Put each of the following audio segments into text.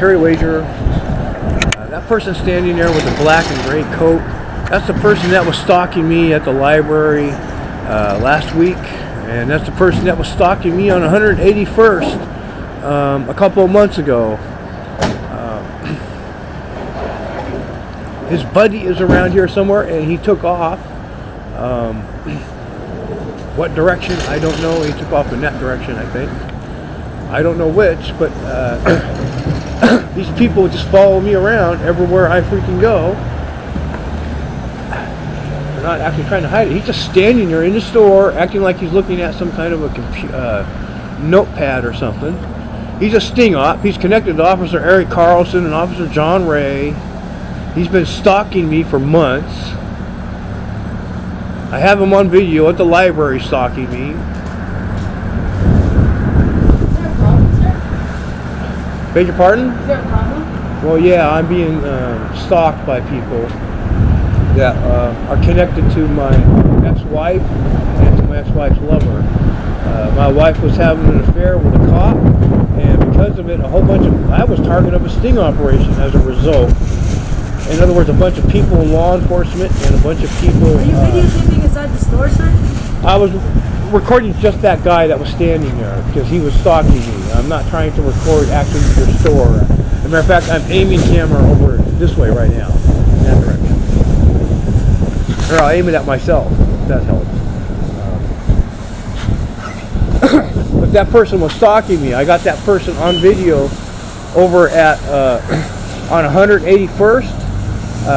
Terry Wager. That person standing there with the black and gray coat, that's the person that was stalking me at the library last week, and that's the person that was stalking me on 181st a couple of months ago. His buddy is around here somewhere, and he took off. What direction? I don't know. He took off in that direction, I think. I don't know which, but these people just follow me around everywhere I freaking go. They're not actually trying to hide it. He's just standing there in the store, acting like he's looking at some kind of a notepad or something. He's a sting op. He's connected to Officer Eric Carlson and Officer John Ray. He's been stalking me for months. I have him on video at the library stalking me. Is there a problem, sir? Beg your pardon? Is there a problem? Well, yeah, I'm being stalked by people that are connected to my ex-wife and to my ex-wife's lover. My wife was having an affair with a cop, and because of it, I was targeted of a sting operation as a result. In other words, a bunch of people in law enforcement and a bunch of people... Are you videotaping inside the store, sir? I was recording just that guy that was standing there because he was stalking me. I'm not trying to record actually your store. As a matter of fact, I'm aiming camera over this way right now, in that direction. Or I'll aim it at myself, if that helps. But that person was stalking me. I got that person on video over at on 181st.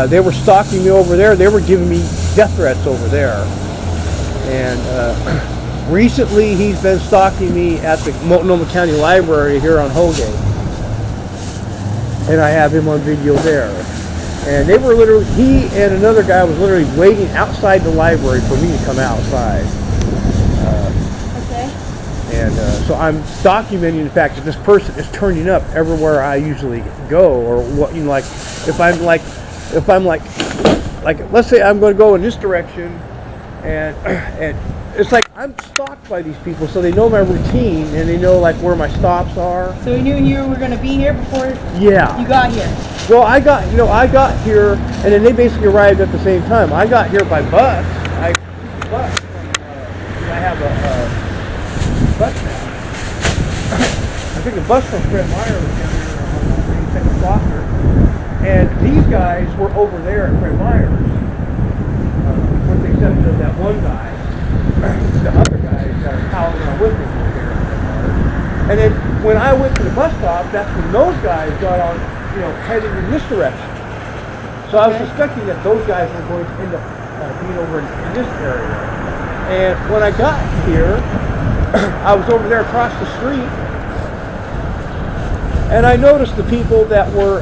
They were stalking me over there. They were giving me death threats over there. And recently he's been stalking me at the Multnomah County Library here on Holgate. And I have him on video there. And they were literally, he and another guy was literally waiting outside the library for me to come outside. Okay. And so I'm documenting the fact that this person is turning up everywhere I usually go, or what, you know, like if I'm like let's say I'm going to go in this direction, and it's like I'm stalked by these people, so they know my routine and they know like where my stops are. So you knew you were going to be here before Yeah. you got here? Well, I got here, and then they basically arrived at the same time. I got here by bus. I have a bus now. I took a bus from Fred Meyer was down there on 82nd Foster, and these guys were over there at Fred Meyer's. With the exception of that one guy, the other guys that are piling around with me were here at Fred Meyer's. And then when I went to the bus stop, that's when those guys got on, heading in this direction. So I was suspecting that those guys were going to end up being over in this area. And when I got here, I was over there across the street, and I noticed the people that were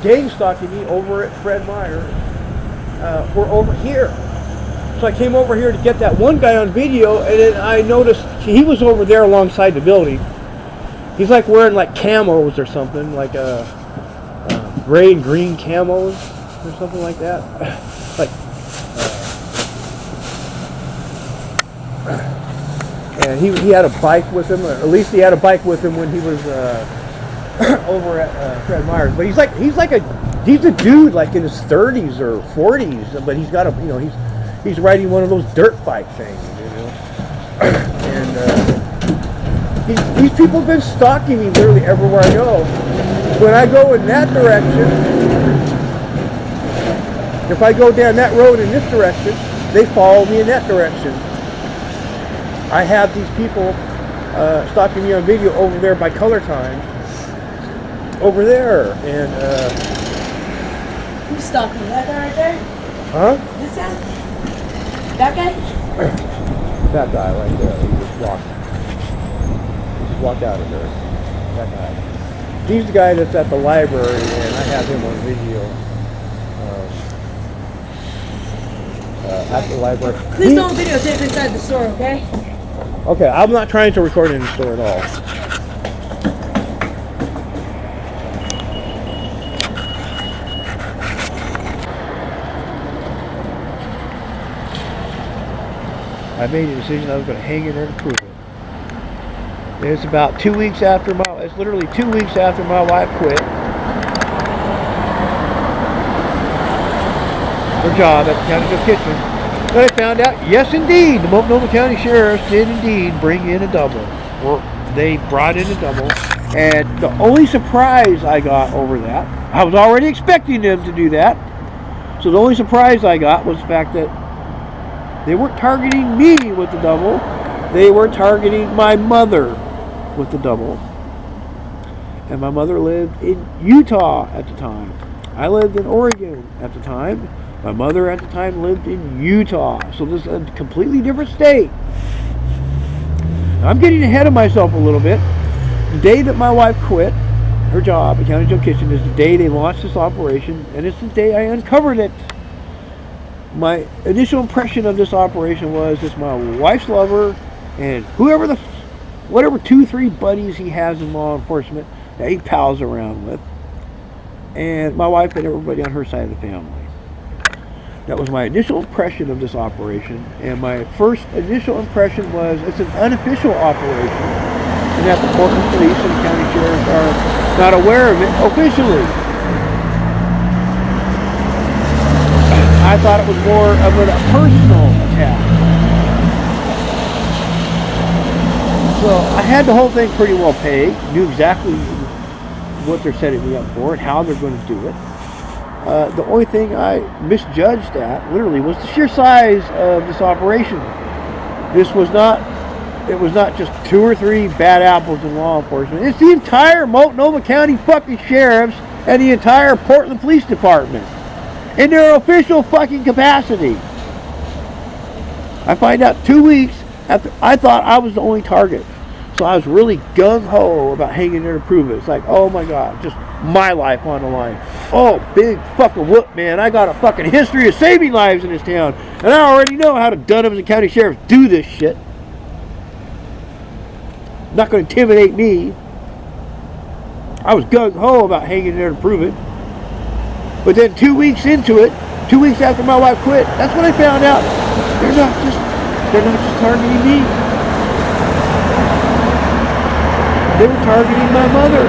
gang stalking me over at Fred Meyer were over here. So I came over here to get that one guy on video, and then I noticed he was over there alongside the building. He's like wearing like camos or something, like gray and green camos or something like that. And he had a bike with him, or at least he had a bike with him when he was over at Fred Meyer's. But he's a dude like in his 30s or 40s, but he's got he's riding one of those dirt bike things, And these people have been stalking me literally everywhere I go. When I go in that direction, if I go down that road in this direction, they follow me in that direction. I have these people stalking me on video over there by color time. Over there, and Who's stalking you? That guy right there? Huh? This guy? That guy? That guy right there. He just walked out of there. That guy. He's the guy that's at the library, and I have him on video at the library. Please don't videotape inside the store, okay? Okay, I'm not trying to record in the store at all. I made a decision I was going to hang in there to prove it. It's about 2 weeks after it's literally 2 weeks after my wife quit her job at the county jail kitchen. But I found out, yes indeed, the Multnomah County Sheriffs did indeed bring in a double. Or they brought in a double. And the only surprise I got over that, I was already expecting them to do that. So the only surprise I got was the fact that they weren't targeting me with the double. They were targeting my mother with the double. And my mother lived in Utah at the time. I lived in Oregon at the time. My mother at the time lived in Utah. So this is a completely different state. Now, I'm getting ahead of myself a little bit. The day that my wife quit her job at County Jail Kitchen is the day they launched this operation, and it's the day I uncovered it. My initial impression of this operation was it's my wife's lover and whatever 2-3 buddies he has in law enforcement that he pals around with, and my wife and everybody on her side of the family. That was my initial impression of this operation, and my first initial impression was it's an unofficial operation, and that the Portland Police and the County Sheriffs are not aware of it officially. I thought it was more of a personal attack. So I had the whole thing pretty well pegged, knew exactly what they're setting me up for and how they're going to do it. The only thing I misjudged at, literally, was the sheer size of this operation. It was not just 2 or 3 bad apples in law enforcement. It's the entire Multnomah County fucking sheriffs and the entire Portland Police Department in their official fucking capacity. I find out 2 weeks after I thought I was the only target. So I was really gung-ho about hanging there to prove it. It's like, oh my God, just my life on the line. Oh, big fucking whoop, man. I got a fucking history of saving lives in this town. And I already know how the Dunhams and County Sheriffs do this shit. Not going to intimidate me. I was gung-ho about hanging there to prove it. But then 2 weeks into it, 2 weeks after my wife quit, that's when I found out they're not just targeting me. They were targeting my mother.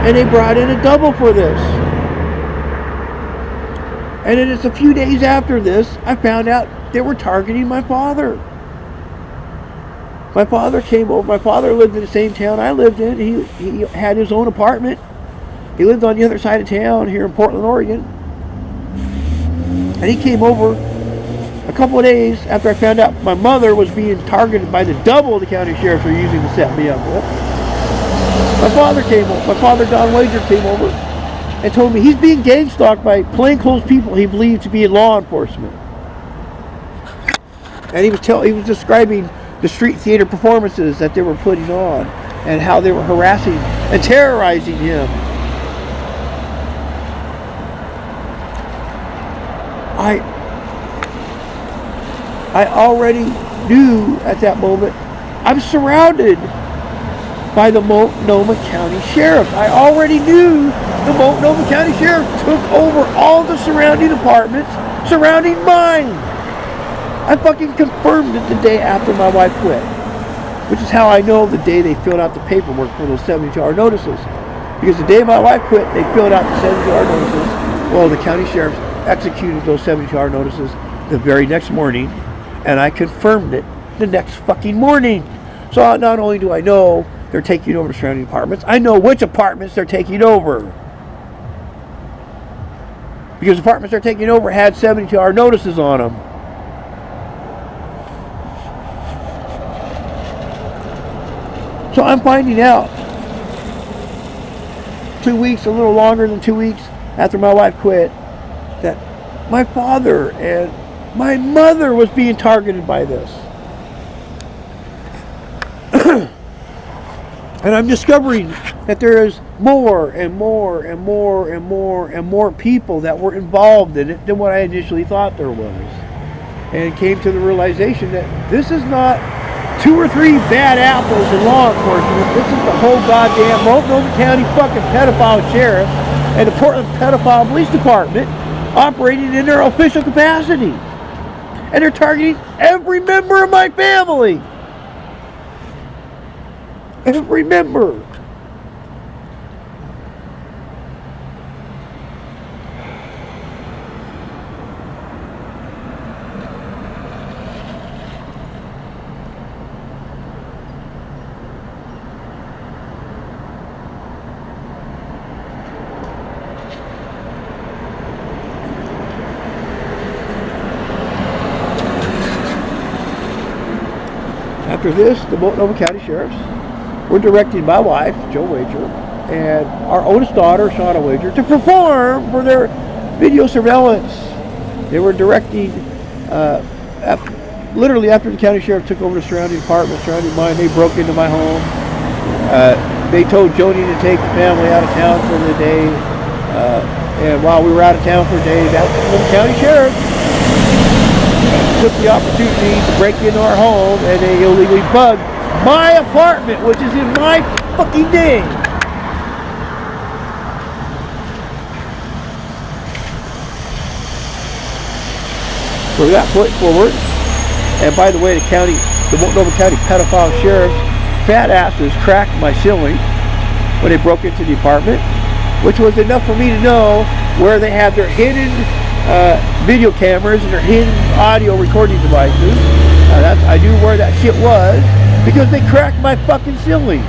And they brought in a double for this. And then it's a few days after this, I found out they were targeting my father. My father came over. My father lived in the same town I lived in. He had his own apartment. He lived on the other side of town here in Portland, Oregon. And he came over a couple of days after I found out my mother was being targeted by the double the county sheriffs are using to set me up with. My father came over. My father, Don Wagar, came over and told me he's being gang stalked by plainclothes people he believed to be in law enforcement. And he was describing the street theater performances that they were putting on and how they were harassing and terrorizing him. I already knew at that moment I'm surrounded by the Multnomah County Sheriff. I already knew the Multnomah County Sheriff took over all the surrounding apartments surrounding mine. I fucking confirmed it the day after my wife quit, which is how I know the day they filled out the paperwork for those 72-hour notices. Because the day my wife quit, they filled out the 72-hour notices. Well, the county sheriffs executed those 72-hour notices the very next morning, and I confirmed it the next fucking morning. So not only do I know they're taking over the surrounding apartments, I know which apartments they're taking over. Because the apartments they're taking over had 72-hour notices on them. So I'm finding out 2 weeks, a little longer than 2 weeks after my wife quit, that my father and my mother was being targeted by this. And I'm discovering that there is more and more and more and more and more people that were involved in it than what I initially thought there was. And came to the realization that this is not 2 or 3 bad apples in law enforcement. This is the whole goddamn Multnomah County fucking pedophile sheriff and the Portland pedophile police department operating in their official capacity. And they're targeting every member of my family. And remember, after this, the Multnomah County Sheriffs were directing my wife, Joe Wager, and our oldest daughter, Shauna Wager, to perform for their video surveillance. They were directing, literally after the county sheriff took over the surrounding apartments, surrounding mine, they broke into my home. They told Joni to take the family out of town for the day. And while we were out of town for a day, that little county sheriff took the opportunity to break into our home, and they illegally bugged my apartment, which is in my fucking name. So we got put forward, and by the way, the Multnomah County pedophile sheriff's fat asses cracked my ceiling when they broke into the apartment, which was enough for me to know where they had their hidden video cameras and their hidden audio recording devices. I knew where that shit was because they cracked my fucking ceiling.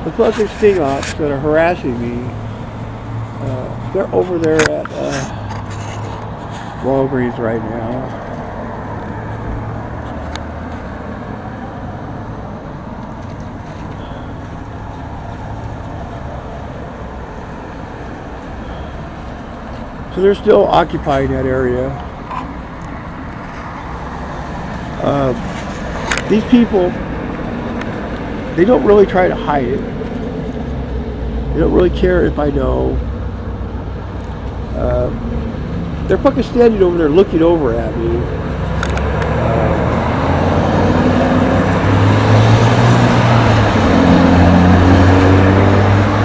The fucking sting ops that are harassing me, they're over there at Walgreens right now. So they're still occupying that area. These people, they don't really try to hide it. They don't really care if I know. They're fucking standing over there looking over at me.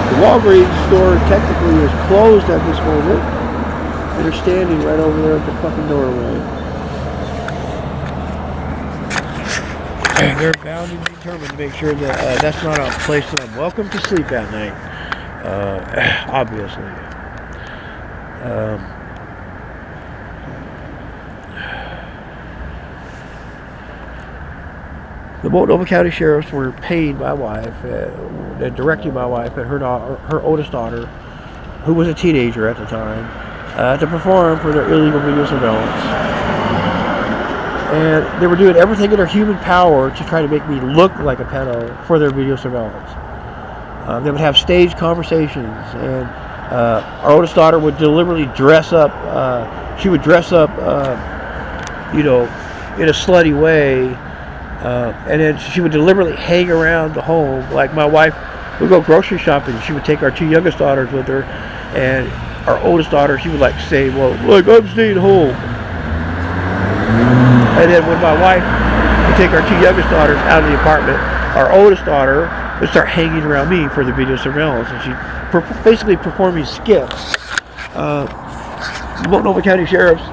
The Walgreens store technically is closed at this moment. And they're standing right over there at the fucking doorway. And they're bound and determined to make sure that that's not a place that I'm welcome to sleep at night. Obviously. The Multnomah County Sheriffs were paying my wife, directing my wife and her oldest daughter, who was a teenager at the time, to perform for their illegal video surveillance. And they were doing everything in their human power to try to make me look like a pedo for their video surveillance. They would have staged conversations, and our oldest daughter would deliberately dress up. She would dress up, in a slutty way, and then she would deliberately hang around the home. Like my wife would go grocery shopping. She would take our two youngest daughters with her, and our oldest daughter, she would say, "Well, look, I'm staying home." And then when my wife would take our two youngest daughters out of the apartment, our oldest daughter would start hanging around me for the video surveillance, and she basically performing skits. Multnomah County Sheriffs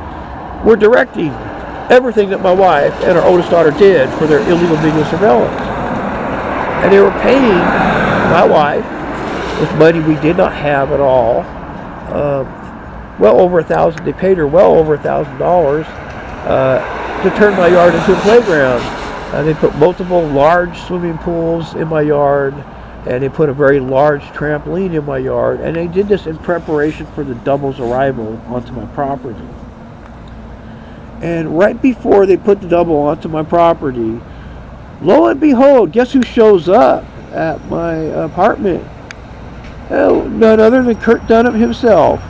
were directing everything that my wife and our oldest daughter did for their illegal video surveillance. And they were paying my wife with money we did not have at all. Well over $1,000. They paid her well over $1,000 to turn my yard into a playground. They put multiple large swimming pools in my yard, and they put a very large trampoline in my yard, and they did this in preparation for the double's arrival onto my property. And right before they put the double onto my property, lo and behold, guess who shows up at my apartment? Oh, none other than Kurt Dunham himself.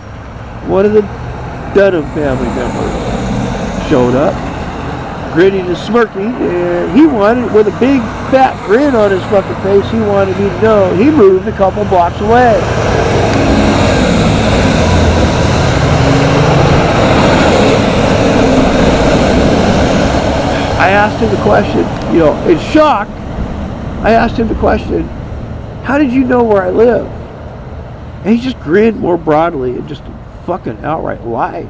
One of the Dunham family members showed up, grinning and smirking, and he wanted, with a big fat grin on his fucking face, he wanted me to know he moved a couple blocks away. I asked him the question, in shock, I asked him the question, how did you know where I live? And he just grinned more broadly and just fucking outright lied.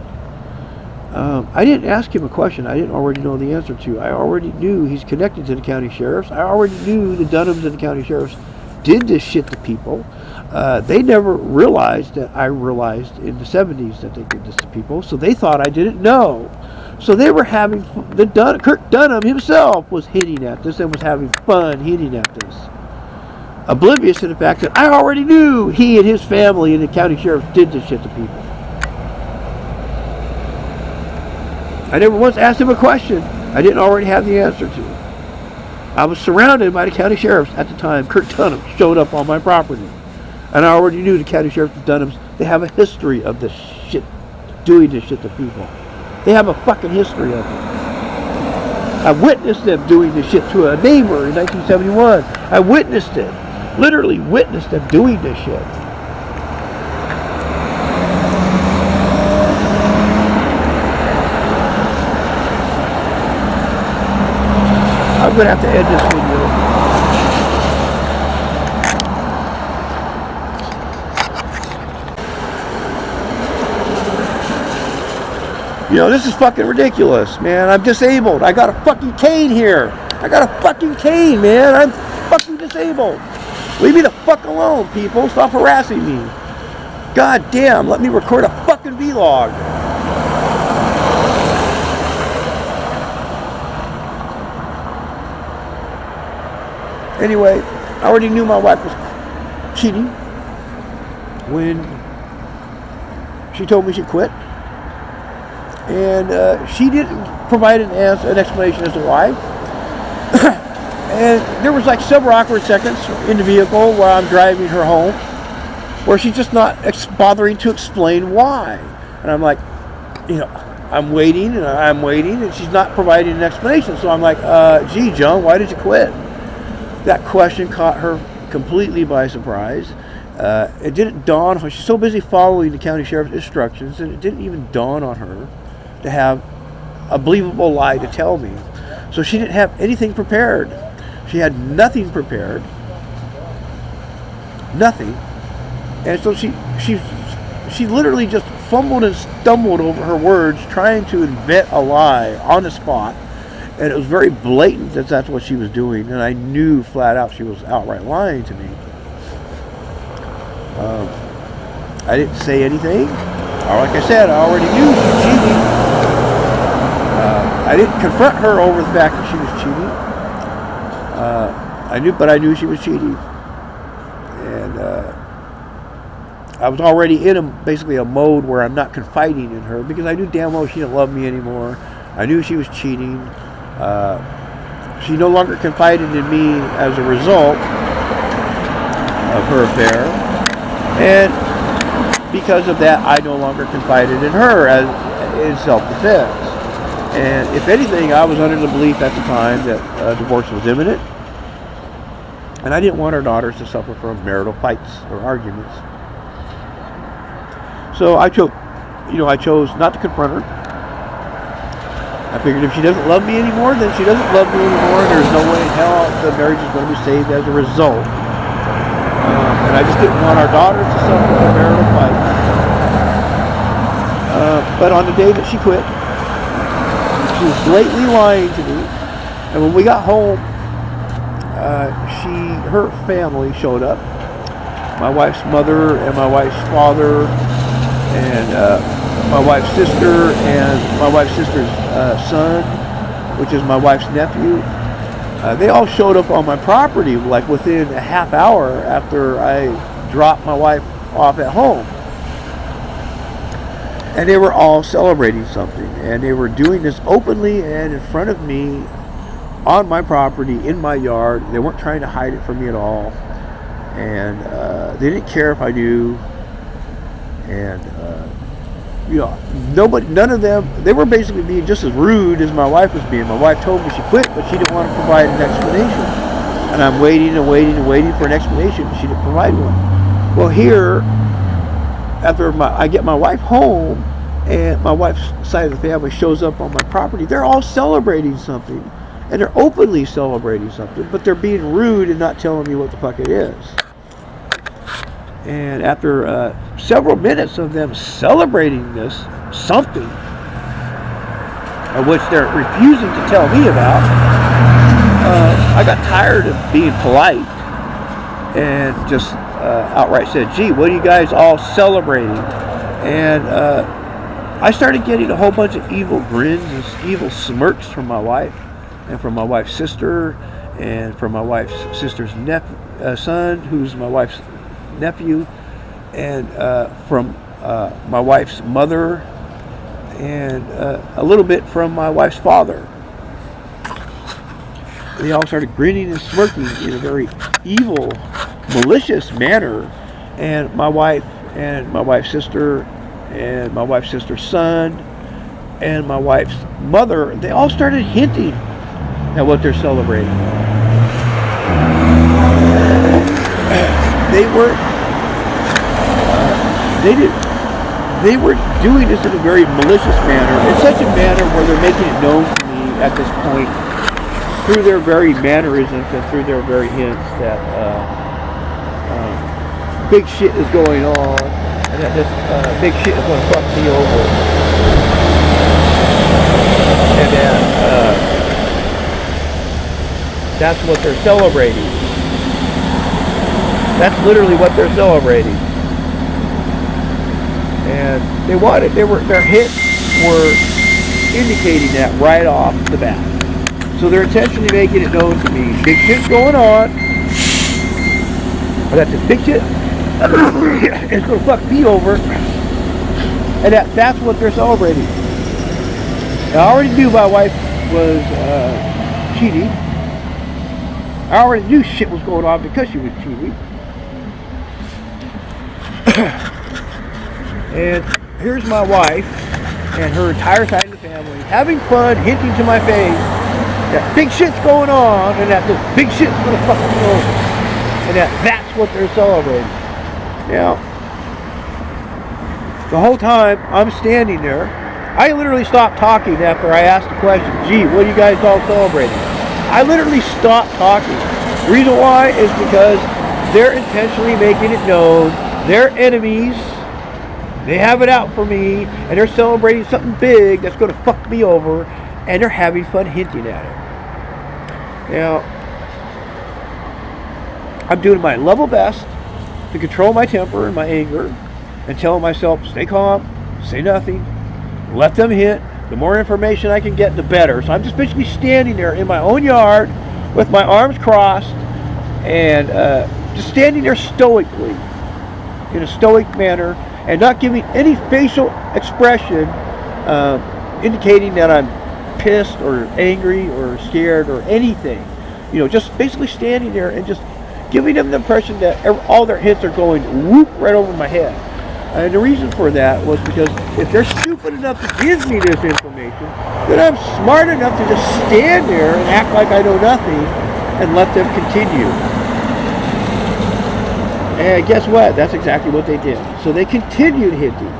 I didn't ask him a question I didn't already know the answer to. I already knew he's connected to the county sheriffs. I already knew the Dunhams and the county sheriffs did this shit to people. They never realized that I realized in the 70s that they did this to people, so they thought I didn't know. So they were having, Kurt Dunham himself was hitting at this and was having fun hitting at this. Oblivious to the fact that I already knew he and his family and the county sheriff did this shit to people. I never once asked him a question I didn't already have the answer to. I was surrounded by the county sheriffs at the time Kurt Dunham showed up on my property. And I already knew the county sheriffs and Dunhams, they have a history of this shit, doing this shit to people. They have a fucking history of it. I witnessed them doing this shit to a neighbor in 1971. I witnessed it. Literally witnessed them doing this shit. I'm going to have to end this video. This is fucking ridiculous, man. I'm disabled. I got a fucking cane here. I got a fucking cane, man. I'm fucking disabled. Leave me the fuck alone, people. Stop harassing me. God damn, let me record a fucking vlog. Anyway, I already knew my wife was cheating when she told me she quit. And she didn't provide an explanation as to why. And there was like several awkward seconds in the vehicle while I'm driving her home where she's just not bothering to explain why. And I'm like, I'm waiting and she's not providing an explanation. So I'm like, gee, John, why did you quit? That question caught her completely by surprise. It didn't dawn on her. She's so busy following the county sheriff's instructions that it didn't even dawn on her to have a believable lie to tell me. So she didn't have anything prepared. She had nothing prepared. Nothing. And so she literally just fumbled and stumbled over her words trying to invent a lie on the spot. And it was very blatant that that's what she was doing. And I knew flat out she was outright lying to me. I didn't say anything. Like I said, I already knew she was cheating. I didn't confront her over the fact that she was cheating. I knew she was cheating. And I was already in basically a mode where I'm not confiding in her because I knew damn well she didn't love me anymore. I knew she was cheating. She no longer confided in me as a result of her affair. And because of that, I no longer confided in her as in self-defense. And if anything, I was under the belief at the time that divorce was imminent. And I didn't want our daughters to suffer from marital fights or arguments. So I chose not to confront her. I figured if she doesn't love me anymore, then she doesn't love me anymore. And there's no way in hell the marriage is going to be saved as a result. And I just didn't want our daughters to suffer from marital fights. But on the day that she quit, she was blatantly lying to me. And when we got home, her family showed up. My wife's mother and my wife's father and my wife's sister and my wife's sister's son, which is my wife's nephew. They all showed up on my property like within a half hour after I dropped my wife off at home. And they were all celebrating something. And they were doing this openly and in front of me on my property, in my yard. They weren't trying to hide it from me at all. And they didn't care if I knew. And, none of them, they were basically being just as rude as my wife was being. My wife told me she quit, but she didn't want to provide an explanation. And I'm waiting and waiting and waiting for an explanation. She didn't provide one. Well, here, after I get my wife home, and my wife's side of the family shows up on my property, they're all celebrating something. And they're openly celebrating something, but they're being rude and not telling me what the fuck it is. And after several minutes of them celebrating this something, which they're refusing to tell me about, I got tired of being polite and just outright said, "Gee, what are you guys all celebrating?" And I started getting a whole bunch of evil grins and evil smirks from my wife, and from my wife's sister, and from my wife's sister's son, who's my wife's nephew, and from my wife's mother, and a little bit from my wife's father. They all started grinning and smirking in a very evil, malicious manner. And my wife and my wife's sister and my wife's sister's son and my wife's mother, they all started hinting at what they're celebrating. They were doing this in a very malicious manner, in such a manner where they're making it known to me at this point, through their very mannerisms and through their very hints, that big shit is going on, and that this big shit is going to fuck me over, and that that's what they're celebrating. That's literally what they're celebrating. And their hits were indicating that right off the bat. So they're intentionally making it known to me, big shit's going on, or that this big shit is going to fuck me over, and that's what they're celebrating. Now, I already knew my wife was cheating. I already knew shit was going on because she was cheating. And here's my wife and her entire side of the family having fun, hinting to my face that big shit's going on and that this big shit's gonna fuck me over, and that's what they're celebrating. Now, the whole time I'm standing there, I literally stopped talking after I asked the question, "Gee, what are you guys all celebrating?" I literally stopped talking. The reason why is because they're intentionally making it known they're enemies. They have it out for me, and they're celebrating something big that's going to fuck me over, and they're having fun hinting at it. Now, I'm doing my level best to control my temper and my anger, and telling myself, stay calm, say nothing, let them hint. The more information I can get, the better. So I'm just basically standing there in my own yard with my arms crossed, and just standing there stoically, in a stoic manner, and not giving any facial expression indicating that I'm pissed or angry or scared or anything. Just basically standing there and just giving them the impression that all their hits are going whoop right over my head. And the reason for that was because if they're stupid enough to give me this information, then I'm smart enough to just stand there and act like I know nothing and let them continue. And guess what? That's exactly what they did. So they continued hinting.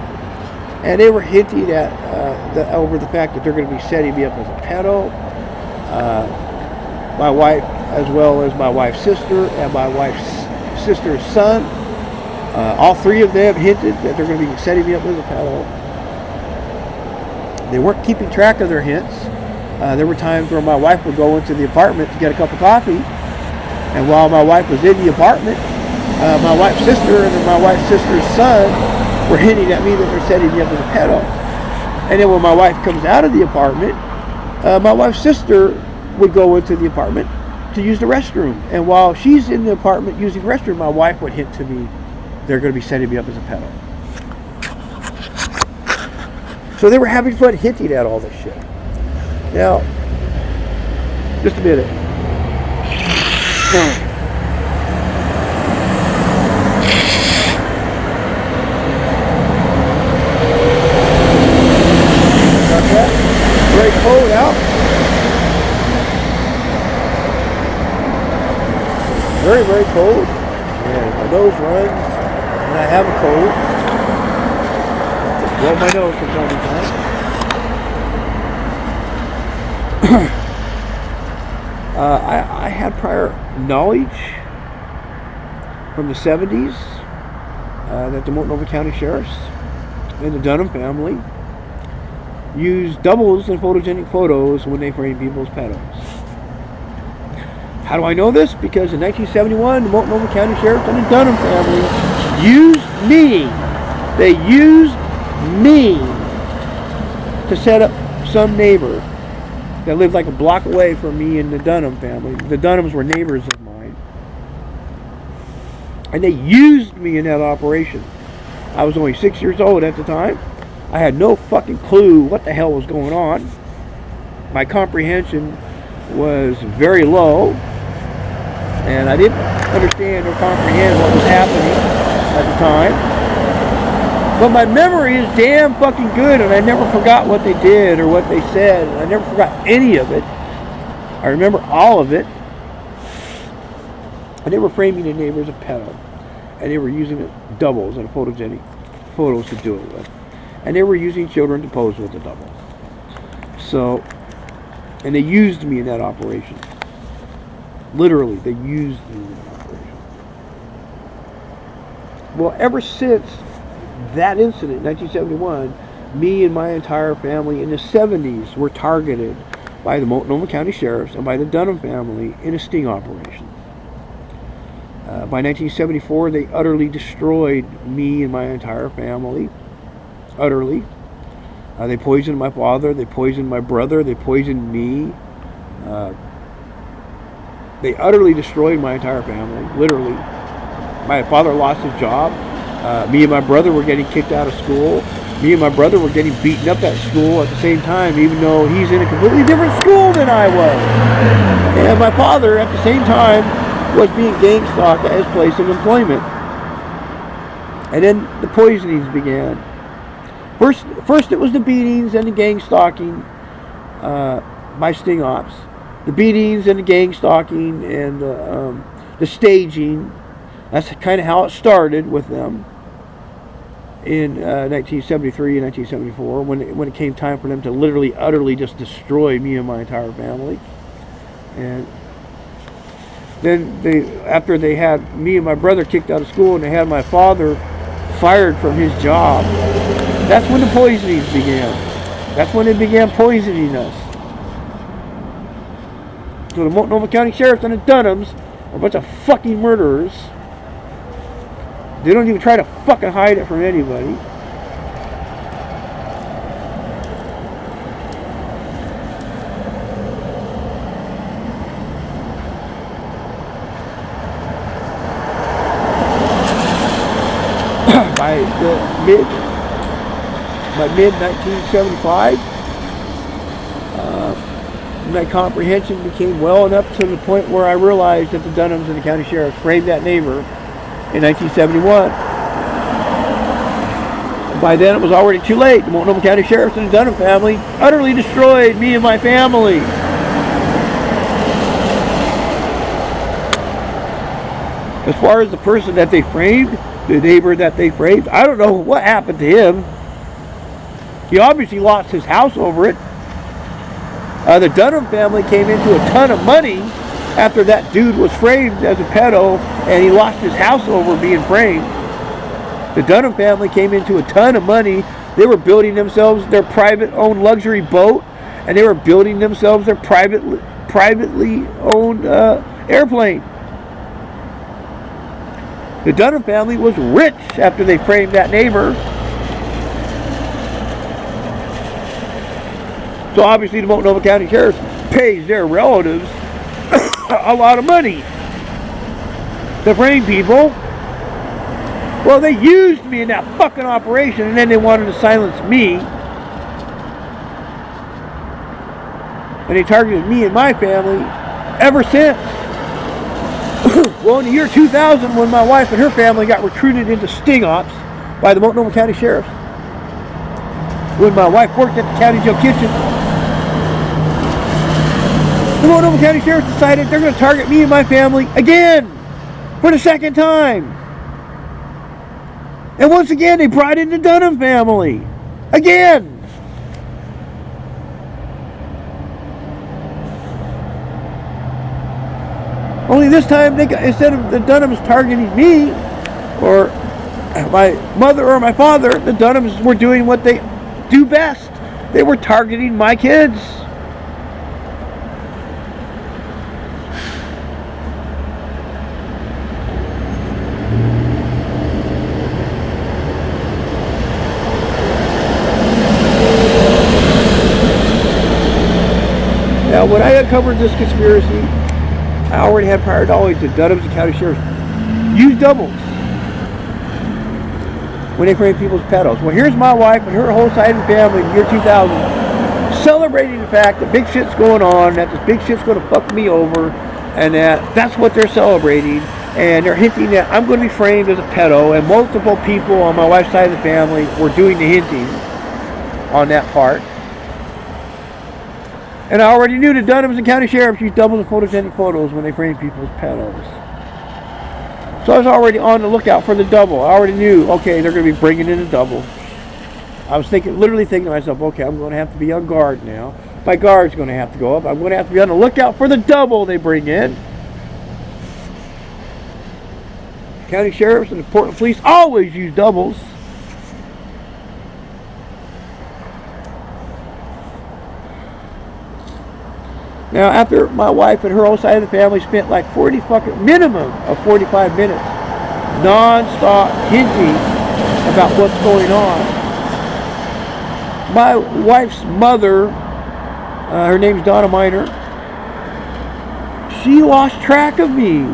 And they were hinting at over the fact that they're going to be setting me up as a pedo. My wife, as well as my wife's sister and my wife's sister's son. All three of them hinted that they're going to be setting me up as a pedo. They weren't keeping track of their hints. There were times where my wife would go into the apartment to get a cup of coffee. And while my wife was in the apartment, my wife's sister and my wife's sister's son were hinting at me that they're setting me up as a pedo. And then when my wife comes out of the apartment, my wife's sister would go into the apartment to use the restroom. And while she's in the apartment using the restroom, my wife would hint to me, they're going to be setting me up as a pedo. So they were having fun hinting at all this shit. Now, just a minute. Very cold out. Very, very cold. And my nose runs. And I have a cold. Blow my nose from time to time. I had prior knowledge from the 70s that the Multnomah County Sheriffs and the Dunham family used doubles in photogenic photos when they framed people as pedos. How do I know this? Because in 1971, the Multnomah County Sheriff and the Dunham family used me. They used me to set up some neighbor that lived like a block away from me and the Dunham family. The Dunhams were neighbors of mine. And they used me in that operation. I was only 6 years old at the time. I had no fucking clue what the hell was going on. My comprehension was very low. And I didn't understand or comprehend what was happening at the time. But my memory is damn fucking good, and I never forgot what they did or what they said. I never forgot any of it. I remember all of it. And they were framing the neighbors of pedo. And they were using doubles and photogenic photos to do it with. And they were using children to pose with the double. So, and they used me in that operation. Literally, they used me in that operation. Well, ever since that incident, 1971, me and my entire family in the 70s were targeted by the Multnomah County Sheriffs and by the Dunham family in a sting operation. By 1974, they utterly destroyed me and my entire family. Utterly. They poisoned my father, they poisoned my brother, they poisoned me. They utterly destroyed my entire family, literally. My father lost his job. Me and my brother were getting kicked out of school. Me and my brother were getting beaten up at school at the same time, even though he's in a completely different school than I was. And my father, at the same time, was being gang stalked at his place of employment. And then the poisonings began. First it was the beatings and the gang stalking by sting ops. The beatings and the gang stalking and the staging. That's kind of how it started with them in 1973 and 1974 when it came time for them to literally, utterly just destroy me and my entire family. And then after they had me and my brother kicked out of school and they had my father fired from his job, that's when the poisonings began. That's when they began poisoning us. So the Multnomah County Sheriffs and the Dunhams are a bunch of fucking murderers. They don't even try to fucking hide it from anybody. By mid 1975, my comprehension became well enough to the point where I realized that the Dunhams and the county sheriff framed that neighbor in 1971. By then it was already too late. The Multnomah County Sheriffs and the Dunham family utterly destroyed me and my family. As far as the person that they framed, the neighbor that they framed, I don't know what happened to him. He obviously lost his house over it. The Dunham family came into a ton of money after that dude was framed as a pedo and he lost his house over being framed. The Dunham family came into a ton of money. They were building themselves their private owned luxury boat, and they were building themselves their privately owned airplane. The Dunham family was rich after they framed that neighbor. So obviously the Multnomah County Sheriff pays their relatives a lot of money to frame people. Well, they used me in that fucking operation, and then they wanted to silence me. And they targeted me and my family ever since. Well, in the year 2000, when my wife and her family got recruited into sting ops by the Multnomah County Sheriffs, when my wife worked at the county jail kitchen, the Multnomah County Sheriffs decided they're going to target me and my family again for the second time. And once again, they brought in the Dunham family. Again. Only this time, instead of the Dunhams targeting me, or my mother or my father, the Dunhams were doing what they do best. They were targeting my kids. Now, when I uncovered this conspiracy, I already had prior knowledge that Dunhams and county sheriffs use doubles when they frame people as pedos. Well, here's my wife and her whole side of the family in the year 2000 celebrating the fact that big shit's going on, that this big shit's going to fuck me over, and that's what they're celebrating. And they're hinting that I'm going to be framed as a pedo, and multiple people on my wife's side of the family were doing the hinting on that part. And I already knew the Dunhams and county sheriffs use doubles and photogenic photos when they frame people as pedos. So I was already on the lookout for the double. I already knew, okay, they're going to be bringing in a double. I was literally thinking to myself, okay, I'm going to have to be on guard now. My guard's going to have to go up. I'm going to have to be on the lookout for the double they bring in. County sheriffs and the Portland police always use doubles. Now, after my wife and her whole side of the family spent like minimum of 45 minutes non-stop hinting about what's going on, my wife's mother, her name's Donna Miner, she lost track of me.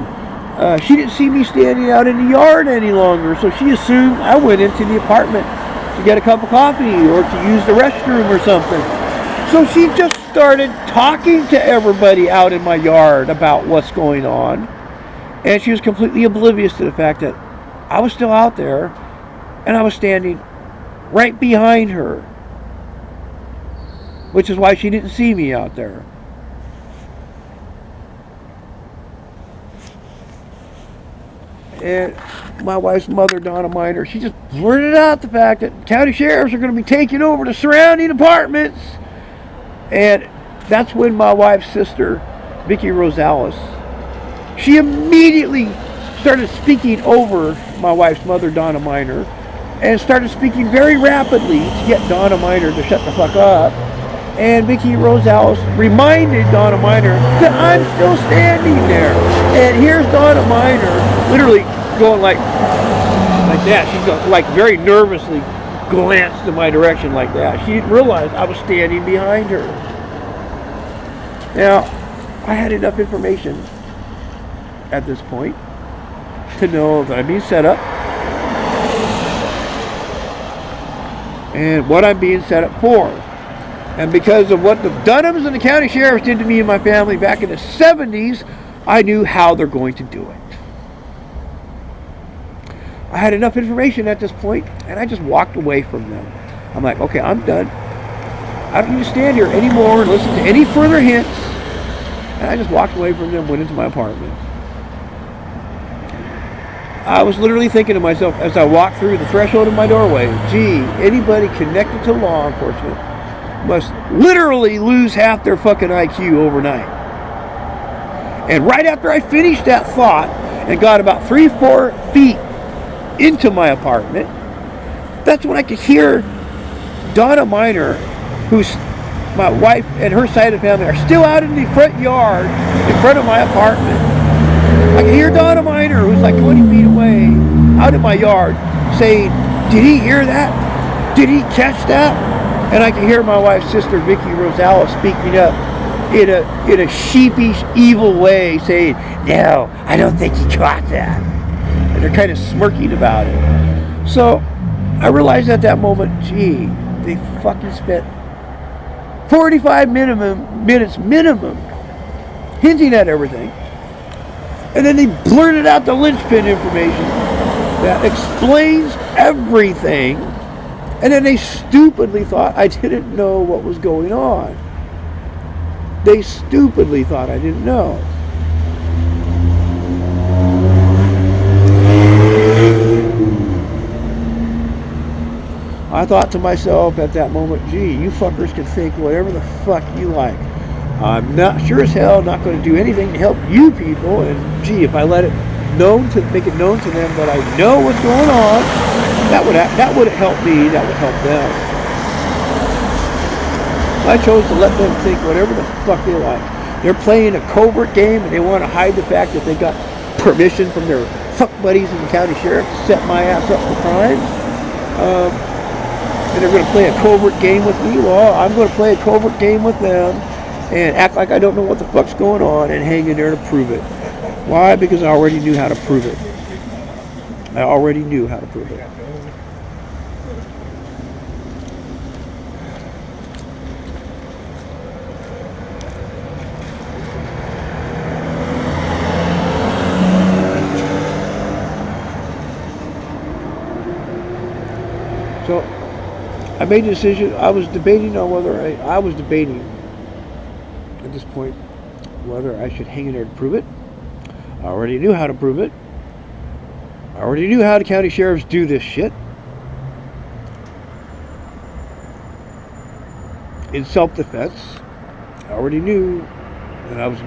She didn't see me standing out in the yard any longer, so she assumed I went into the apartment to get a cup of coffee or to use the restroom or something. So she just started talking to everybody out in my yard about what's going on. And she was completely oblivious to the fact that I was still out there and I was standing right behind her. Which is why she didn't see me out there. And my wife's mother, Donna Miner, she just blurted out the fact that county sheriffs are going to be taking over the surrounding apartments. And that's when my wife's sister, Vicki Rosales, she immediately started speaking over my wife's mother, Donna Miner, and started speaking very rapidly to get Donna Miner to shut the fuck up. And Vicki Rosales reminded Donna Miner that I'm still standing there. And here's Donna Miner literally going like that. She's like very nervously glanced in my direction like that. She didn't realize I was standing behind her. Now, I had enough information at this point to know that I'm being set up and what I'm being set up for. And because of what the Dunhams and the county sheriffs did to me and my family back in the 70s, I knew how they're going to do it. I had enough information at this point, and I just walked away from them. I'm like, okay, I'm done. I don't need to stand here anymore and listen to any further hints. And I just walked away from them, went into my apartment. I was literally thinking to myself as I walked through the threshold of my doorway, gee, anybody connected to law enforcement must literally lose half their fucking IQ overnight. And right after I finished that thought and got about 3-4 feet into my apartment, that's when I could hear Donna Miner, who's my wife and her side of the family are still out in the front yard in front of my apartment. I can hear Donna Miner, who's like 20 feet away, out in my yard saying, did he hear that? Did he catch that? And I can hear my wife's sister, Vicki Rosales, speaking up. in a sheepish, evil way, saying, "No, I don't think you caught that." And they're kind of smirking about it. So I realized at that moment, gee, they fucking spent 45 minutes minimum hinting at everything. And then they blurted out the linchpin information that explains everything. And then they stupidly thought I didn't know what was going on. They stupidly thought I didn't know. I thought to myself at that moment, gee, you fuckers can think whatever the fuck you like. I'm not sure as hell not going to do anything to help you people. And gee, if I let it make it known to them that I know what's going on, that wouldn't help me. That would help them. I chose to let them think whatever the fuck they like. They're playing a covert game and they want to hide the fact that they got permission from their fuck buddies in the county sheriff to set my ass up for crimes. And they're going to play a covert game with me. Well, I'm going to play a covert game with them and act like I don't know what the fuck's going on and hang in there to prove it. Why? Because I already knew how to prove it. I already knew how to prove it. So I made a decision. I was debating on whether I was debating at this point whether I should hang in there to prove it. I already knew how to prove it. I already knew how the county sheriffs do this shit. In self-defense, I already knew, and I was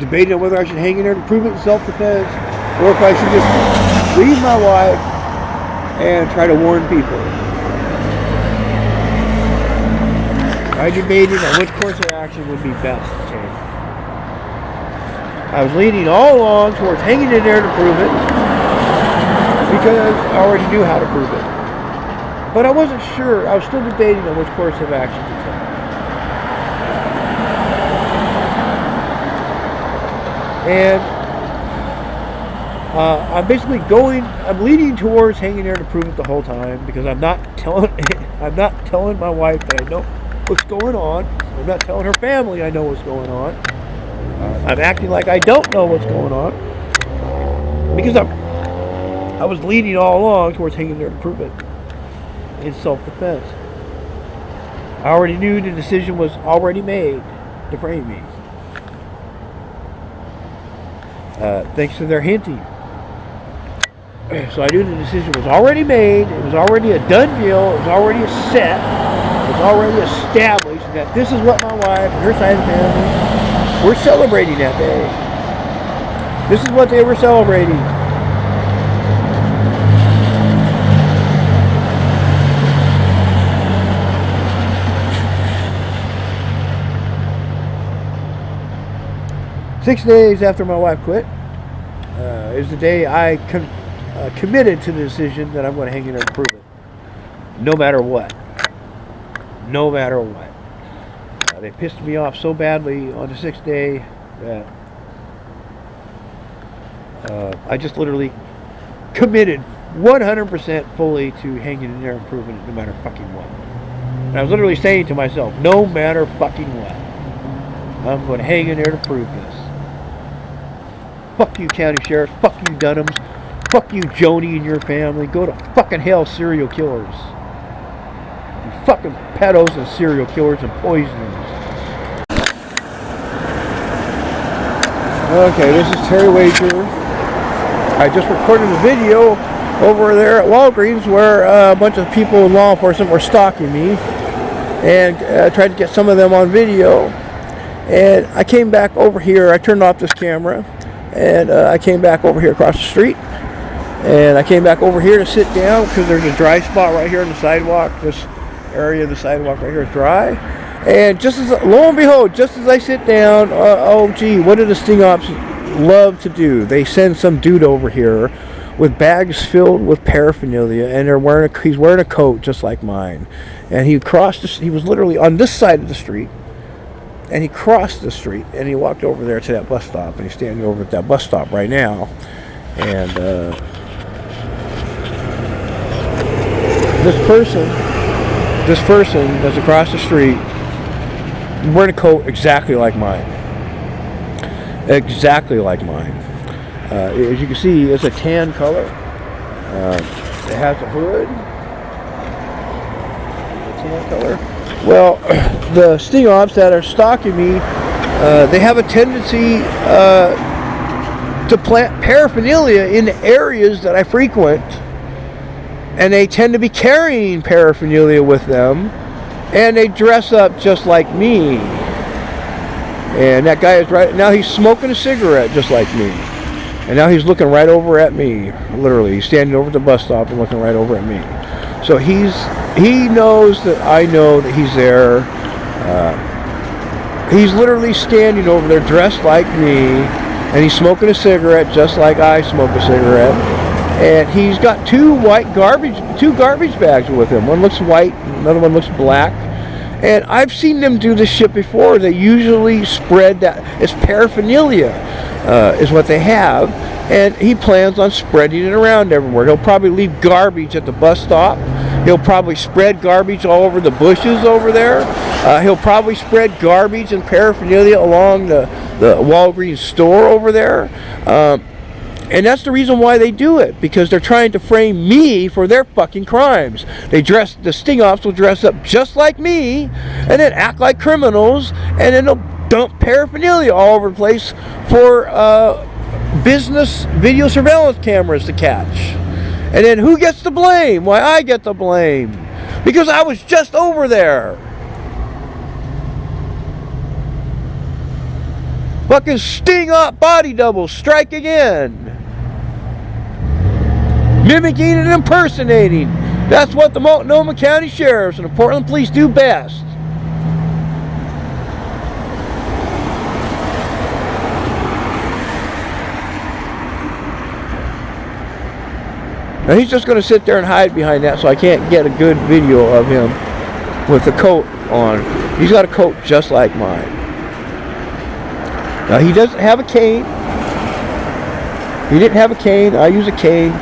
debating on whether I should hang in there to prove it in self-defense, or if I should just leave my wife and try to warn people. I debated on which course of action would be best to take. I was leaning all along towards hanging in there to prove it because I already knew how to prove it. But I wasn't sure. I was still debating on which course of action to take. And I'm leaning towards hanging there to prove it the whole time because I'm not telling my wife that I know what's going on. I'm not telling her family I know what's going on. I'm acting like I don't know what's going on because I was leaning all along towards hanging there to prove it in self-defense. I already knew the decision was already made to frame me. Thanks to their hinting. So I knew the decision was already made. It was already a done deal. It was already a set. It was already established that this is what my wife and her side of the family were celebrating that day. This is what they were celebrating. Six days after my wife quit is the day I committed to the decision that I'm going to hang in there and prove it. No matter what. No matter what. They pissed me off so badly on the sixth day that I just literally committed 100% fully to hanging in there and proving it no matter fucking what. And I was literally saying to myself, no matter fucking what, I'm going to hang in there to prove this. Fuck you, county sheriff. Fuck you, Dunhams. Fuck you, Joni and your family. Go to fucking hell, serial killers. You fucking pedos and serial killers and poisoners. Okay, this is Terry Wager. I just recorded a video over there at Walgreens where a bunch of people in law enforcement were stalking me and tried to get some of them on video. And I came back over here. I turned off this camera and I came back over here across the street. And I came back over here to sit down because there's a dry spot right here on the sidewalk. This area of the sidewalk right here is dry. And just as, lo and behold, just as I sit down, oh gee, what do the sting ops love to do? They send some dude over here with bags filled with paraphernalia, and he's wearing a coat just like mine. And he was literally on this side of the street, and he crossed the street and he walked over there to that bus stop, and he's standing over at that bus stop right now. And this person that's across the street wearing a coat exactly like mine. Exactly like mine. As you can see, it's a tan color. It has a hood. It's a tan color. Well, the sting ops that are stalking me, they have a tendency to plant paraphernalia in the areas that I frequent, and they tend to be carrying paraphernalia with them, and they dress up just like me. And that guy is right now, he's smoking a cigarette just like me, and now he's looking right over at me. Literally, he's standing over at the bus stop and looking right over at me. So he knows that I know that he's there. He's literally standing over there dressed like me, and he's smoking a cigarette just like I smoke a cigarette. And he's got two garbage bags with him. One looks white, another one looks black. And I've seen them do this shit before. They usually spread that. It's paraphernalia is what they have. And he plans on spreading it around everywhere. He'll probably leave garbage at the bus stop. He'll probably spread garbage all over the bushes over there. He'll probably spread garbage and paraphernalia along the Walgreens store over there. And that's the reason why they do it, because they're trying to frame me for their fucking crimes. The sting ops will dress up just like me, and then act like criminals, and then they'll dump paraphernalia all over the place for business video surveillance cameras to catch. And then who gets the blame? Why, I get the blame, because I was just over there. Fucking sting up body double, strike again. Mimicking and impersonating. That's what the Multnomah County Sheriffs and the Portland Police do best. Now he's just going to sit there and hide behind that, so I can't get a good video of him with the coat on. He's got a coat just like mine. Now he doesn't have a cane. He didn't have a cane. I use a cane.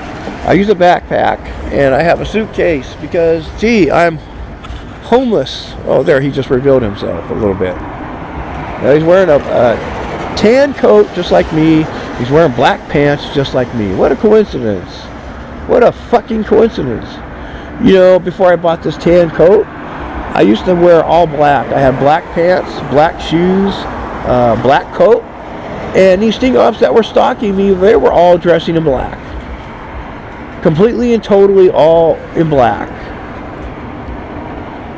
I use a backpack, and I have a suitcase because, gee, I'm homeless. Oh, there, he just revealed himself a little bit. Now he's wearing a tan coat just like me. He's wearing black pants just like me. What a coincidence. What a fucking coincidence. You know, before I bought this tan coat, I used to wear all black. I had black pants, black shoes, black coat, and these sting ops that were stalking me, they were all dressing in black. Completely and totally all in black.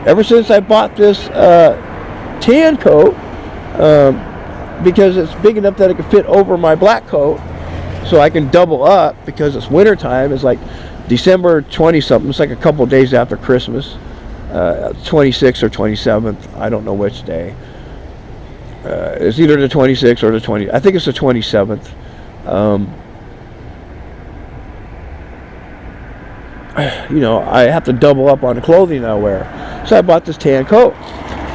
Ever since I bought this tan coat, because it's big enough that it can fit over my black coat, so I can double up, because it's winter time. It's like December 20 something. It's like a couple days after Christmas, 26th or 27th. I don't know which day. It's either the 26th or the 20th. I think it's the 27th. You know, I have to double up on the clothing I wear. So I bought this tan coat.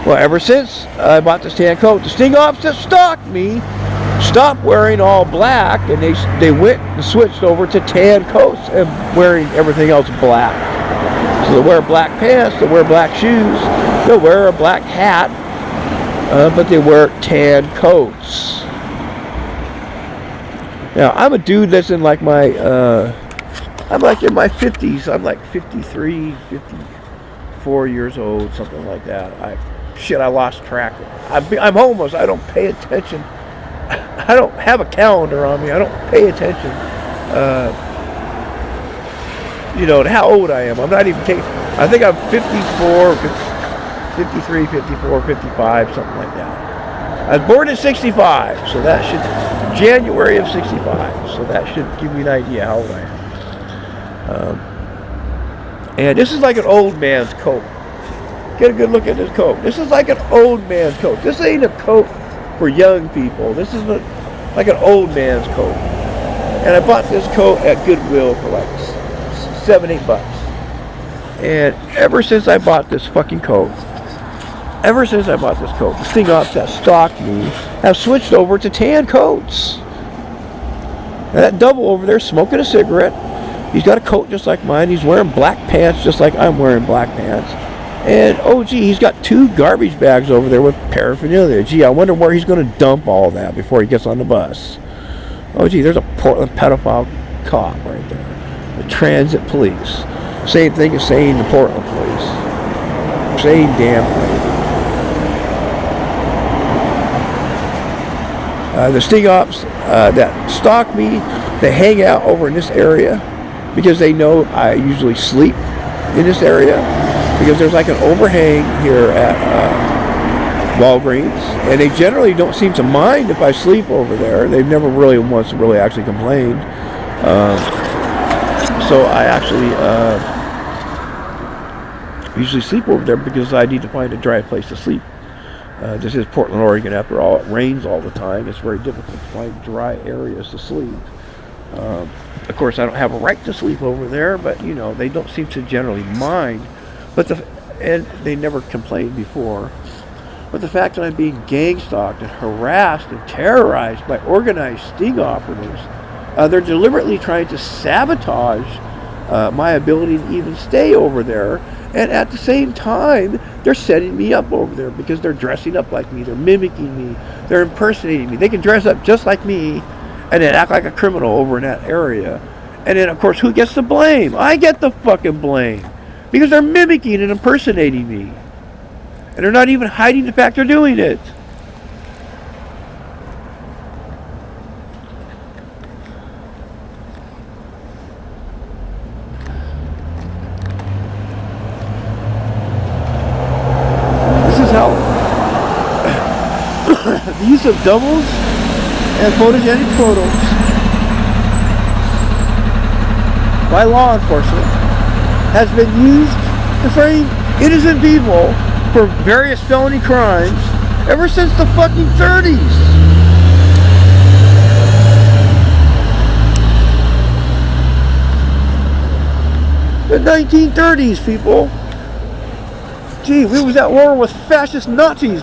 Well, ever since I bought this tan coat, the sting ops that stalked me stopped wearing all black, and they went and switched over to tan coats and wearing everything else black. So they wear black pants, they wear black shoes, they wear a black hat, but they wear tan coats. Now, I'm a dude that's in like my I'm like in my 50s. I'm like 53, 54 years old, something like that. I lost track. I'm homeless. I don't pay attention. I don't have a calendar on me. I don't pay attention, you know, to how old I am. I'm not even taking. I think I'm 54, 53, 54, 55, something like that. I was born in 65, so that should, January of 65, so that should give you an idea how old I am. And this is like an old man's coat. Get a good look at this coat. This is like an old man's coat. This ain't a coat for young people. This is like an old man's coat. And I bought this coat at Goodwill for like $7-8. And ever since I bought this fucking coat, ever since I bought this coat, the sting ops that stalked me have switched over to tan coats. And that double over there smoking a cigarette. He's got a coat just like mine. He's wearing black pants just like I'm wearing black pants. And, oh, gee, he's got 2 garbage bags over there with paraphernalia. Gee, I wonder where he's going to dump all that before he gets on the bus. Oh, gee, there's a Portland pedophile cop right there. The transit police. Same thing as saying the Portland police. Same damn thing. The sting ops that stalk me, they hang out over in this area because they know I usually sleep in this area because there's like an overhang here at Walgreens, and they generally don't seem to mind if I sleep over there. They've never really once really actually complained. So I actually usually sleep over there because I need to find a dry place to sleep. This is Portland, Oregon. After all, it rains all the time. It's very difficult to find dry areas to sleep. Of course, I don't have a right to sleep over there, but you know, they don't seem to generally mind. And they never complained before. But the fact that I'm being gang stalked and harassed and terrorized by organized sting operatives, they're deliberately trying to sabotage my ability to even stay over there. And at the same time, they're setting me up over there because they're dressing up like me. They're mimicking me. They're impersonating me. They can dress up just like me and then act like a criminal over in that area. And then, of course, who gets the blame? I get the fucking blame because they're mimicking and impersonating me. And they're not even hiding the fact they're doing it. The use of doubles and photogenic photos by law enforcement has been used to frame innocent people for various felony crimes ever since the fucking 30s. The 1930s, people. Gee, we was at war with fascist Nazis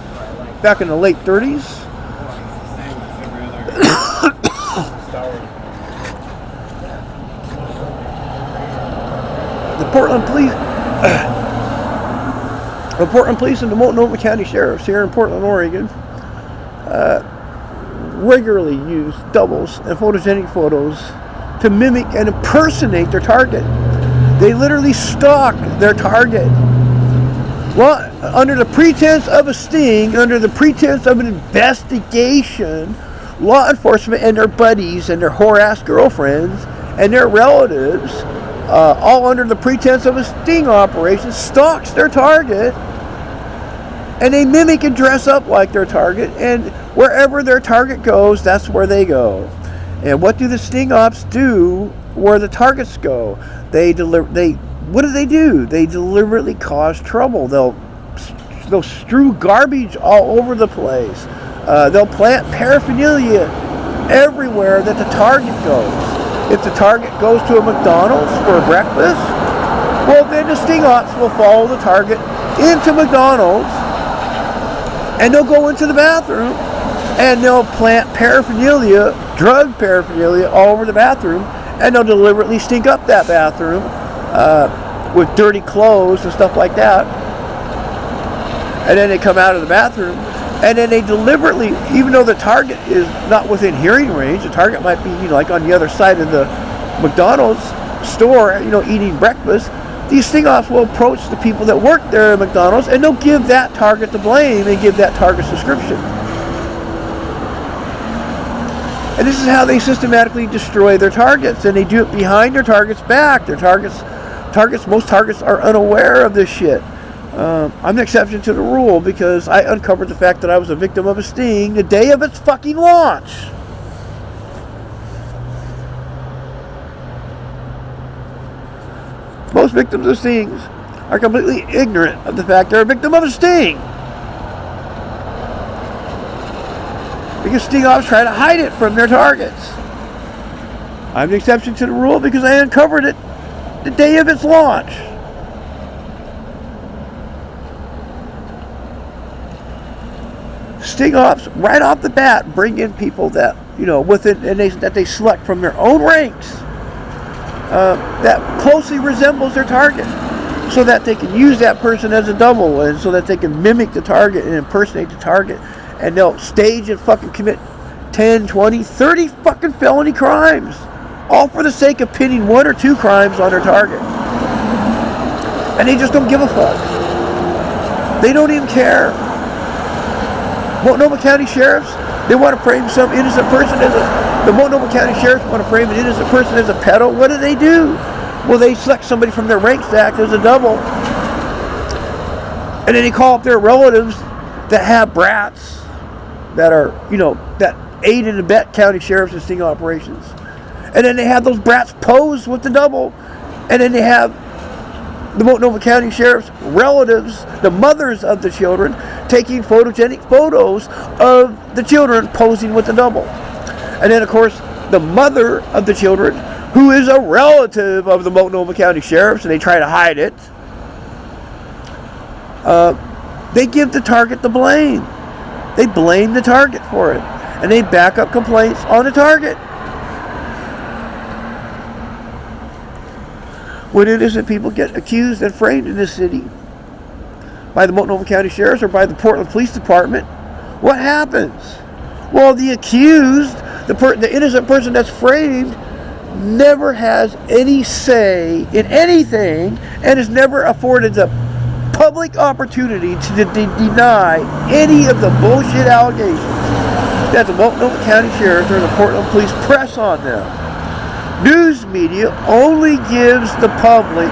back in the late 30s. The Portland Police and the Multnomah County Sheriffs here in Portland, Oregon, regularly use doubles and photogenic photos to mimic and impersonate their target. They literally stalk their target. Well, under the pretense of a sting, under the pretense of an investigation, law enforcement and their buddies and their whore-ass girlfriends and their relatives, all under the pretense of a sting operation, stalks their target, and they mimic and dress up like their target, and wherever their target goes, that's where they go. And what do the sting ops do where the targets go? What do? They deliberately cause trouble. They'll strew garbage all over the place. They'll plant paraphernalia everywhere that the target goes. If the target goes to a McDonald's for breakfast, well, then the sting ops will follow the target into McDonald's, and they'll go into the bathroom, and they'll plant paraphernalia, drug paraphernalia, all over the bathroom, and they'll deliberately stink up that bathroom with dirty clothes and stuff like that. And then they come out of the bathroom, and then they deliberately, even though the target is not within hearing range, the target might be, like on the other side of the McDonald's store, eating breakfast, these sting ops will approach the people that work there at McDonald's, and they'll give that target the blame and give that target's description. And this is how they systematically destroy their targets, and they do it behind their target's back. Most targets are unaware of this shit. I'm an exception to the rule because I uncovered the fact that I was a victim of a sting the day of its fucking launch. Most victims of stings are completely ignorant of the fact they're a victim of a sting. Because sting ops try to hide it from their targets. I'm the exception to the rule because I uncovered it the day of its launch. sting ops right off the bat bring in people that, within, and that they select from their own ranks that closely resembles their target, so that they can use that person as a double, and so that they can mimic the target and impersonate the target, and they'll stage and fucking commit 10, 20, 30 fucking felony crimes, all for the sake of pinning 1 or 2 crimes on their target. And they just don't give a fuck. They don't even care. Multnomah County Sheriffs, they want to frame some innocent person the Multnomah County Sheriffs want to frame an innocent person as a pedo. What do? Well, they select somebody from their ranks to act as a double. And then they call up their relatives that have brats that are, that aid and abet county sheriffs in sting operations. And then they have those brats pose with the double. And then they have the Multnomah County Sheriff's relatives, the mothers of the children, taking photogenic photos of the children posing with the double. And then, of course, the mother of the children, who is a relative of the Multnomah County Sheriffs, and they try to hide it, they give the target the blame. They blame the target for it. And they back up complaints on the target. When innocent people get accused and framed in this city by the Multnomah County Sheriffs or by the Portland Police Department, what happens? Well, the accused, the innocent person that's framed, never has any say in anything and is never afforded the public opportunity to deny any of the bullshit allegations that the Multnomah County Sheriff or the Portland Police press on them. News media only gives the public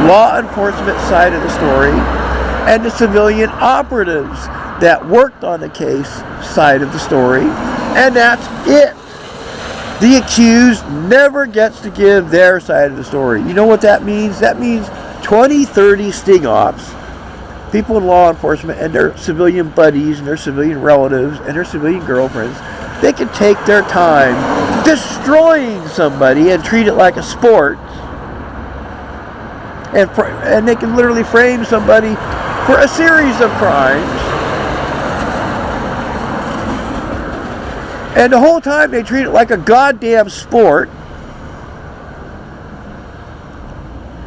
law enforcement side of the story and the civilian operatives that worked on the case side of the story, and that's it. The accused never gets to give their side of the story. You know what that means? That means 20, 30 sting ops, people in law enforcement and their civilian buddies and their civilian relatives and their civilian girlfriends, they can take their time destroying somebody and treat it like a sport. And they can literally frame somebody for a series of crimes. And the whole time they treat it like a goddamn sport.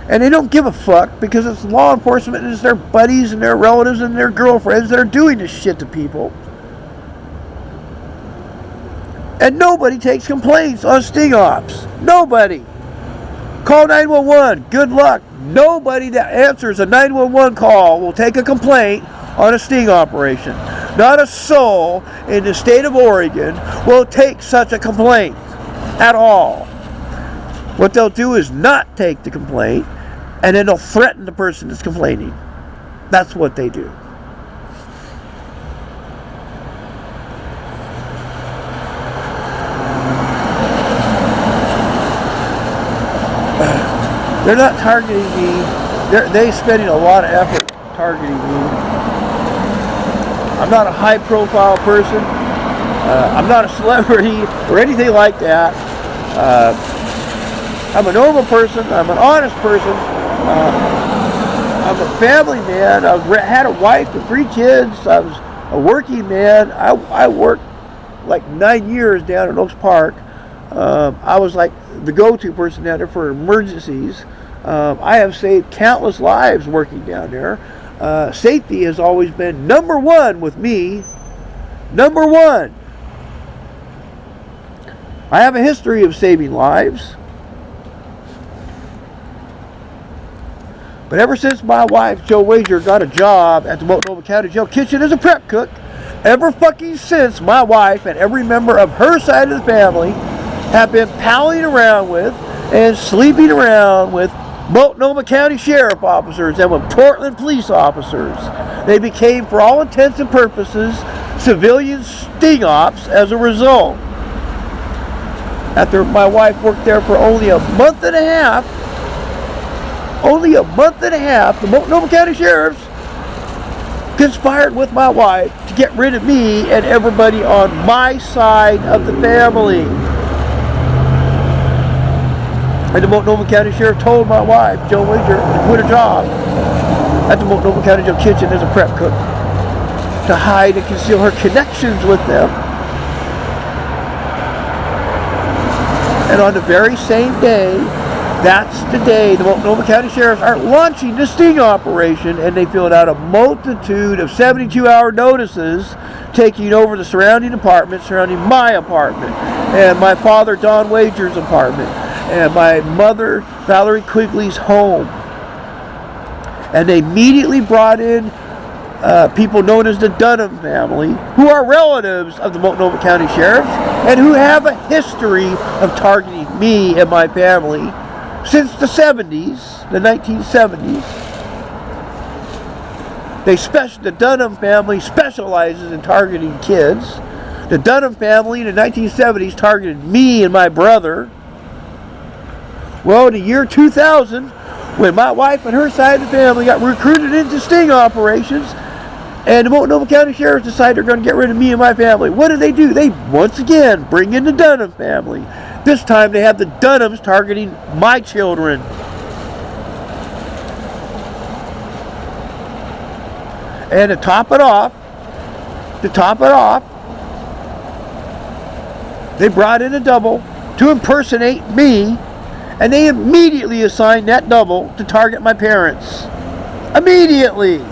And they don't give a fuck because it's law enforcement and it's their buddies and their relatives and their girlfriends that are doing this shit to people. And nobody takes complaints on sting ops. Nobody. Call 911. Good luck. Nobody that answers a 911 call will take a complaint on a sting operation. Not a soul in the state of Oregon will take such a complaint at all. What they'll do is not take the complaint, and then they'll threaten the person that's complaining. That's what they do. They're not targeting me. They're spending a lot of effort targeting me. I'm not a high-profile person. I'm not a celebrity or anything like that. I'm a normal person. I'm an honest person. I'm a family man. I had a wife and 3 kids. I was a working man. I worked like 9 years down in Oaks Park. I was like the go-to person down there for emergencies. I have saved countless lives working down there. Safety has always been number one with me. Number one. I have a history of saving lives. But ever since my wife, Jo Wagar, got a job at the Multnomah County Jail Kitchen as a prep cook, ever fucking since my wife and every member of her side of the family have been palling around with and sleeping around with Multnomah County Sheriff officers and with Portland police officers. They became, for all intents and purposes, civilian sting ops as a result. After my wife worked there for only a month and a half, the Multnomah County Sheriffs conspired with my wife to get rid of me and everybody on my side of the family. And the Multnomah County Sheriff told my wife, Jo Wagar, to quit her job at the Multnomah County Jail Kitchen as a prep cook. to hide and conceal her connections with them. And on the very same day, that's the day the Multnomah County Sheriffs are launching the sting operation, and they filled out a multitude of 72-hour notices taking over the surrounding apartments, surrounding my apartment, and my father Don Wager's apartment, and my mother Valerie Quigley's home. And they immediately brought in people known as the Dunham family, who are relatives of the Multnomah County Sheriffs and who have a history of targeting me and my family since the 70s, the 1970s. The Dunham family specializes in targeting kids. The Dunham family in the 1970s targeted me and my brother. Well, in the year 2000, when my wife and her side of the family got recruited into sting operations, and the Multnomah County Sheriffs decided they're going to get rid of me and my family, what do? They once again bring in the Dunham family. This time they have the Dunhams targeting my children. And to top it off, they brought in a double to impersonate me, and they immediately assigned that double to target my parents. Immediately.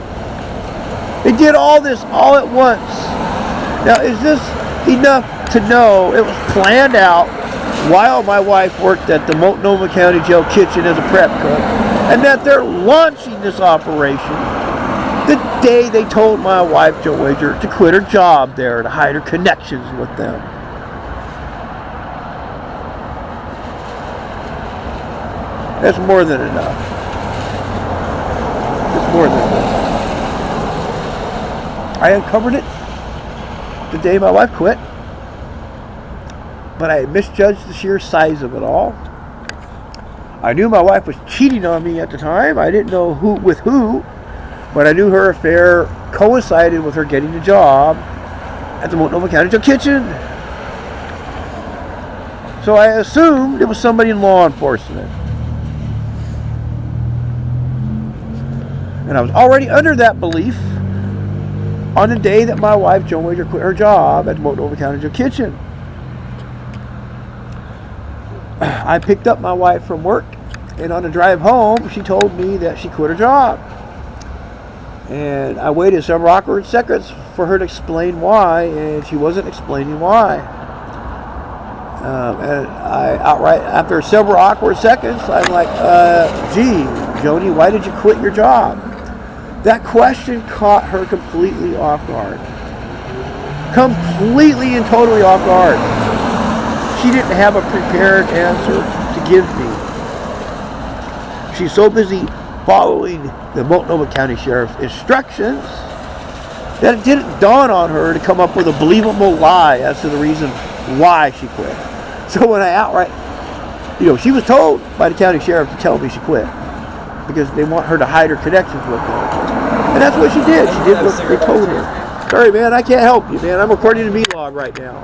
They did all this all at once. Now, is this enough to know it was planned out while my wife worked at the Multnomah County Jail kitchen as a prep cook, and that they're launching this operation the day they told my wife, Jo Wager, to quit her job there to hide her connections with them? That's more than enough. It's more than enough. I uncovered it the day my wife quit, but I misjudged the sheer size of it all. I knew my wife was cheating on me at the time. I didn't know who with who, but I knew her affair coincided with her getting a job at the Multnomah County Jail kitchen. So I assumed it was somebody in law enforcement. And I was already under that belief on the day that my wife, Jo Wager, quit her job at the Multnomah County Jail kitchen. I picked up my wife from work, and on the drive home, she told me that she quit her job. And I waited several awkward seconds for her to explain why, and she wasn't explaining why. And I outright, after several awkward seconds, I'm like, gee, Joni, why did you quit your job? That question caught her completely off guard. Completely and totally off guard. She didn't have a prepared answer to give me. She's so busy following the Multnomah County Sheriff's instructions that it didn't dawn on her to come up with a believable lie as to the reason why she quit. So when I outright, she was told by the county sheriff to tell me she quit because they want her to hide her connections with them. And that's what she did. She did what they told her. Sorry, man, I can't help you, man. I'm recording a vlog right now.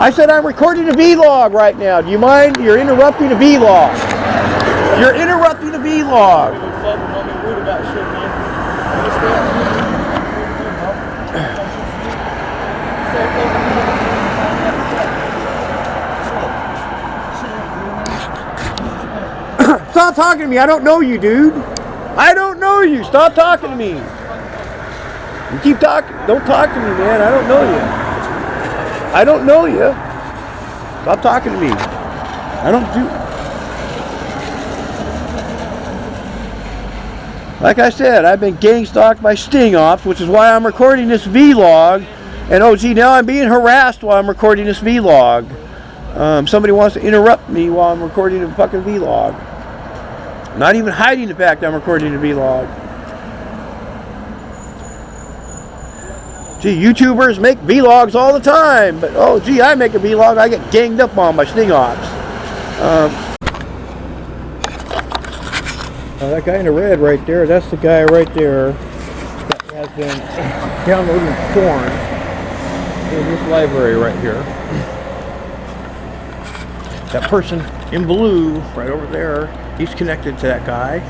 I said I'm recording a vlog right now. Do you mind? You're interrupting a vlog. You're interrupting a vlog. Stop talking to me. I don't know you, dude. I don't know you. Stop talking to me. You keep talking. Don't talk to me, man. I don't know you. I don't know you. Stop talking to me. I don't do... Like I said, I've been gang stalked by sting ops, which is why I'm recording this vlog. And oh gee, now I'm being harassed while I'm recording this vlog. Somebody wants to interrupt me while I'm recording a fucking vlog. Not even hiding the fact I'm recording a vlog. Gee, YouTubers make vlogs all the time, but oh gee, I make a vlog, I get ganged up on by sting ops. That guy in the red right there, that's the guy right there that has been downloading porn in this library right here. That person in blue right over there, he's connected to that guy,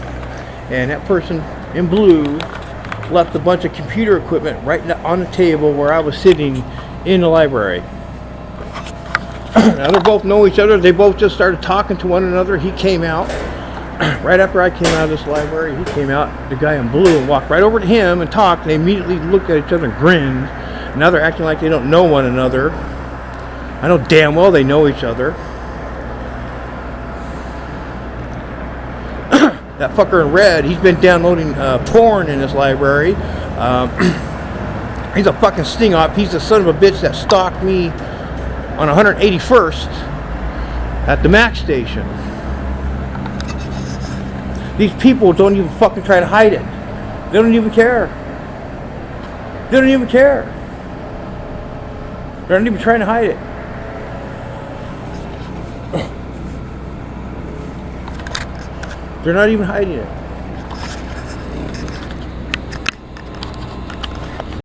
and that person in blue left a bunch of computer equipment right on the table where I was sitting in the library. Now they both know each other. They both just started talking to one another. He came out right after I came out of this library. He came out, the guy in blue, and walked right over to him and talked. And they immediately looked at each other and grinned. Now they're acting like they don't know one another. I know damn well they know each other. That fucker in red, he's been downloading porn in his library. He's a fucking sting-op. He's the son of a bitch that stalked me on 181st at the Mac station. These people don't even fucking try to hide it. They don't even care. They don't even care. They're not even trying to hide it. They're not even hiding it.